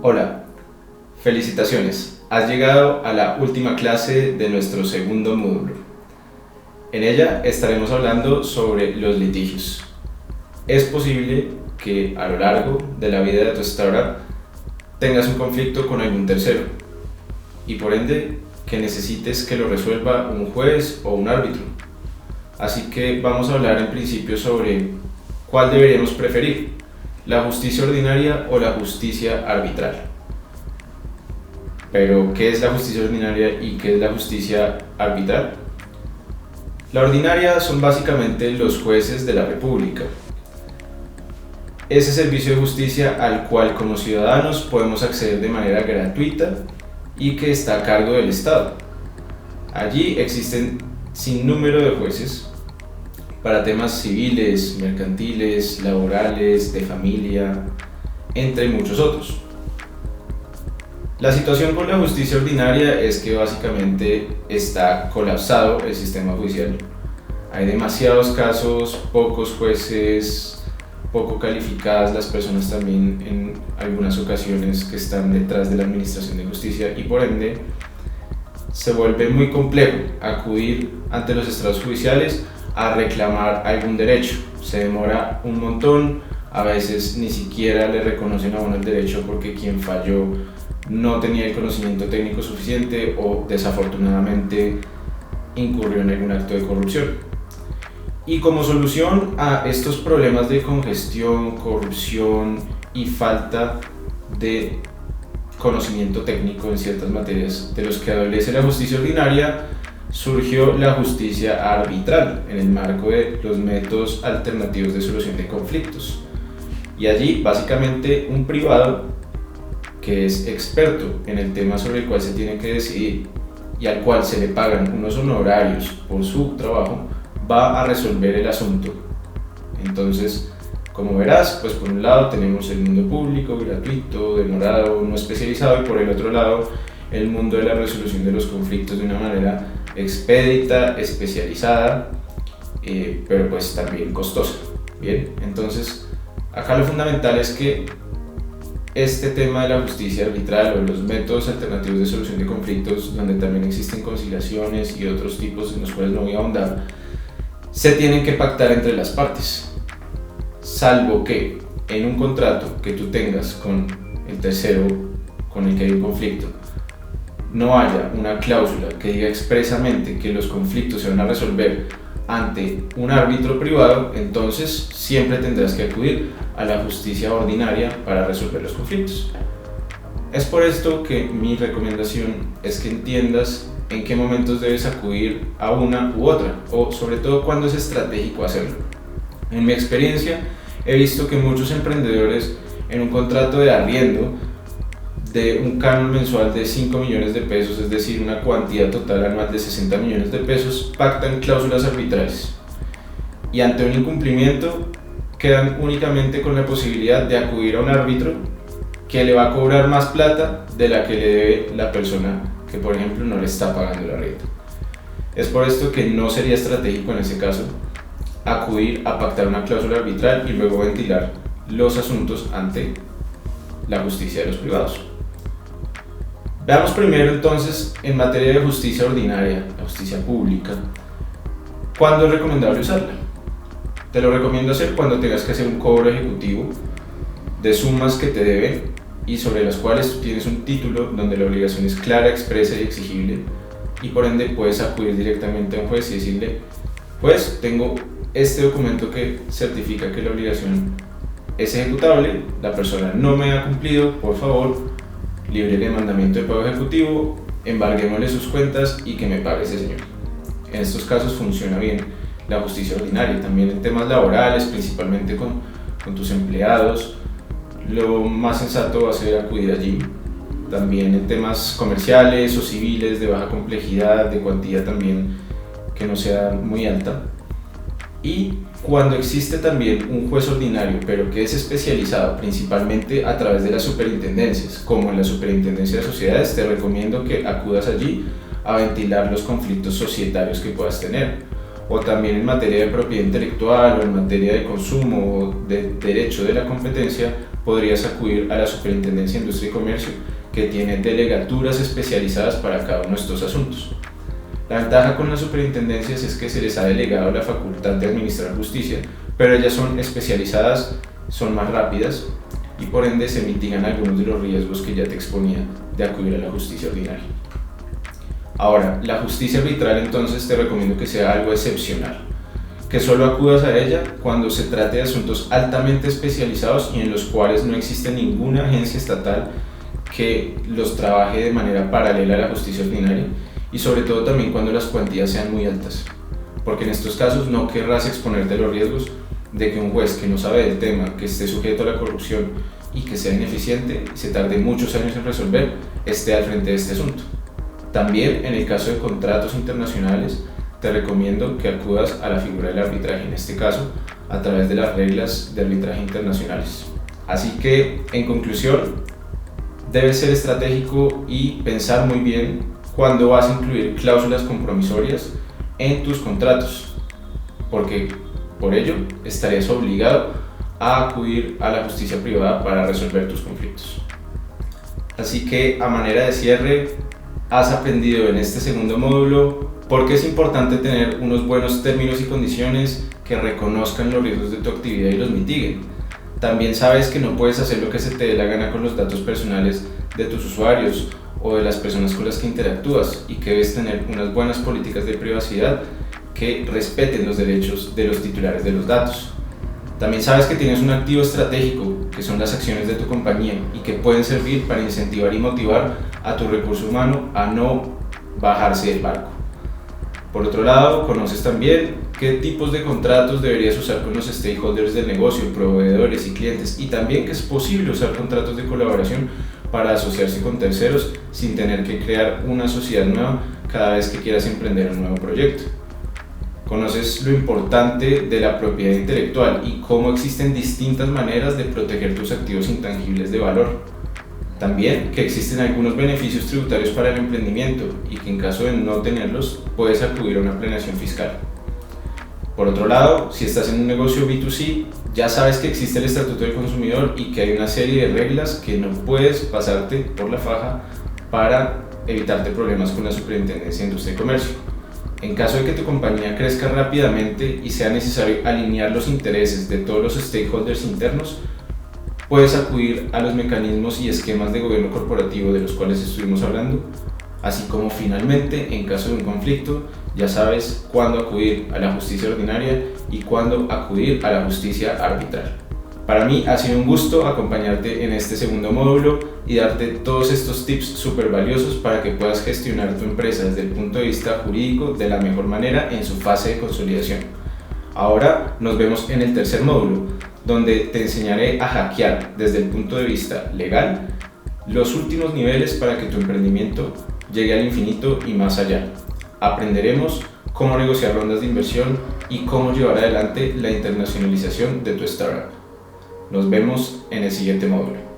Hola, felicitaciones. Has llegado a la última clase de nuestro segundo módulo. En ella estaremos hablando sobre los litigios. Es posible que a lo largo de la vida de tu startup tengas un conflicto con algún tercero y por ende que necesites que lo resuelva un juez o un árbitro. Así que vamos a hablar en principio sobre cuál deberíamos preferir, la justicia ordinaria o la justicia arbitral. Pero, ¿qué es la justicia ordinaria y qué es la justicia arbitral? La ordinaria son básicamente los jueces de la República. Ese servicio de justicia al cual como ciudadanos podemos acceder de manera gratuita y que está a cargo del Estado. Allí existen sin número de jueces para temas civiles, mercantiles, laborales, de familia, entre muchos otros. La situación con la justicia ordinaria es que básicamente está colapsado el sistema judicial. Hay demasiados casos, pocos jueces, poco calificadas las personas también en algunas ocasiones que están detrás de la administración de justicia y por ende se vuelve muy complejo acudir ante los estrados judiciales a reclamar algún derecho. Se demora un montón, a veces ni siquiera le reconocen a uno el derecho porque quien falló no tenía el conocimiento técnico suficiente o desafortunadamente incurrió en algún acto de corrupción. Y como solución a estos problemas de congestión, corrupción y falta de conocimiento técnico en ciertas materias de los que adolece la justicia ordinaria, surgió la justicia arbitral en el marco de los métodos alternativos de solución de conflictos. Y allí básicamente un privado que es experto en el tema sobre el cual se tiene que decidir y al cual se le pagan unos honorarios por su trabajo, va a resolver el asunto. Entonces, como verás, pues por un lado tenemos el mundo público, gratuito, demorado, no especializado, y por el otro lado el mundo de la resolución de los conflictos de una manera expedita, especializada, pero pues también costosa. Bien, entonces acá lo fundamental es que este tema de la justicia arbitral o los métodos alternativos de solución de conflictos, donde también existen conciliaciones y otros tipos en los cuales no voy a ahondar, se tienen que pactar entre las partes, salvo que en un contrato que tú tengas con el tercero con el que hay un conflicto no haya una cláusula que diga expresamente que los conflictos se van a resolver ante un árbitro privado, entonces siempre tendrás que acudir a la justicia ordinaria para resolver los conflictos. Es por esto que mi recomendación es que entiendas en qué momentos debes acudir a una u otra, o sobre todo cuándo es estratégico hacerlo. En mi experiencia he visto que muchos emprendedores en un contrato de arriendo de un canon mensual de 5 millones de pesos, es decir, una cuantía total anual de 60 millones de pesos, pactan cláusulas arbitrales y ante un incumplimiento quedan únicamente con la posibilidad de acudir a un árbitro que le va a cobrar más plata de la que le debe la persona que, por ejemplo, no le está pagando el arriendo. Es por esto que no sería estratégico en ese caso acudir a pactar una cláusula arbitral y luego ventilar los asuntos ante la justicia de los privados. Veamos primero entonces en materia de justicia ordinaria, la justicia pública, ¿cuándo es recomendable usarla? Te lo recomiendo hacer cuando tengas que hacer un cobro ejecutivo de sumas que te deben y sobre las cuales tú tienes un título donde la obligación es clara, expresa y exigible y por ende puedes acudir directamente a un juez y decirle: pues tengo este documento que certifica que la obligación es ejecutable, la persona no me ha cumplido, por favor, líbrele el mandamiento de pago ejecutivo, embarguémosle sus cuentas y que me pague ese señor. En estos casos funciona bien la justicia ordinaria. También en temas laborales, principalmente con tus empleados, lo más sensato va a ser acudir allí. También en temas comerciales o civiles de baja complejidad, de cuantía también que no sea muy alta. Y cuando existe también un juez ordinario, pero que es especializado principalmente a través de las superintendencias, como en la Superintendencia de Sociedades, te recomiendo que acudas allí a ventilar los conflictos societarios que puedas tener, o también en materia de propiedad intelectual o en materia de consumo o de derecho de la competencia, podrías acudir a la Superintendencia de Industria y Comercio, que tiene delegaturas especializadas para cada uno de estos asuntos. La ventaja con las superintendencias es que se les ha delegado la facultad de administrar justicia, pero ellas son especializadas, son más rápidas y por ende se mitigan algunos de los riesgos que ya te exponía de acudir a la justicia ordinaria. Ahora, la justicia arbitral entonces te recomiendo que sea algo excepcional, que solo acudas a ella cuando se trate de asuntos altamente especializados y en los cuales no existe ninguna agencia estatal que los trabaje de manera paralela a la justicia ordinaria, y sobre todo también cuando las cuantías sean muy altas, porque en estos casos no querrás exponerte a los riesgos de que un juez que no sabe del tema, que esté sujeto a la corrupción y que sea ineficiente, se tarde muchos años en resolver, esté al frente de este asunto. También en el caso de contratos internacionales te recomiendo que acudas a la figura del arbitraje, en este caso a través de las reglas de arbitraje internacionales. Así que, en conclusión, debes ser estratégico y pensar muy bien cuándo vas a incluir cláusulas compromisorias en tus contratos, porque por ello estarías obligado a acudir a la justicia privada para resolver tus conflictos. Así que, a manera de cierre, has aprendido en este segundo módulo por qué es importante tener unos buenos términos y condiciones que reconozcan los riesgos de tu actividad y los mitiguen. También sabes que no puedes hacer lo que se te dé la gana con los datos personales de tus usuarios o de las personas con las que interactúas, y que debes tener unas buenas políticas de privacidad que respeten los derechos de los titulares de los datos. También sabes que tienes un activo estratégico, que son las acciones de tu compañía, y que pueden servir para incentivar y motivar a tu recurso humano a no bajarse del barco. Por otro lado, conoces también qué tipos de contratos deberías usar con los stakeholders del negocio, proveedores y clientes, y también que es posible usar contratos de colaboración para asociarse con terceros sin tener que crear una sociedad nueva cada vez que quieras emprender un nuevo proyecto. Conoces lo importante de la propiedad intelectual y cómo existen distintas maneras de proteger tus activos intangibles de valor. También que existen algunos beneficios tributarios para el emprendimiento y que en caso de no tenerlos puedes acudir a una planeación fiscal. Por otro lado, si estás en un negocio B2C, ya sabes que existe el Estatuto del Consumidor y que hay una serie de reglas que no puedes pasarte por la faja para evitarte problemas con la Superintendencia de Industria y Comercio. En caso de que tu compañía crezca rápidamente y sea necesario alinear los intereses de todos los stakeholders internos, puedes acudir a los mecanismos y esquemas de gobierno corporativo de los cuales estuvimos hablando, así como finalmente, en caso de un conflicto, ya sabes cuándo acudir a la justicia ordinaria y cuándo acudir a la justicia arbitral. Para mí ha sido un gusto acompañarte en este segundo módulo y darte todos estos tips súper valiosos para que puedas gestionar tu empresa desde el punto de vista jurídico de la mejor manera en su fase de consolidación. Ahora nos vemos en el tercer módulo, donde te enseñaré a hackear desde el punto de vista legal los últimos niveles para que tu emprendimiento llegue al infinito y más allá. Aprenderemos cómo negociar rondas de inversión y cómo llevar adelante la internacionalización de tu startup. Nos vemos en el siguiente módulo.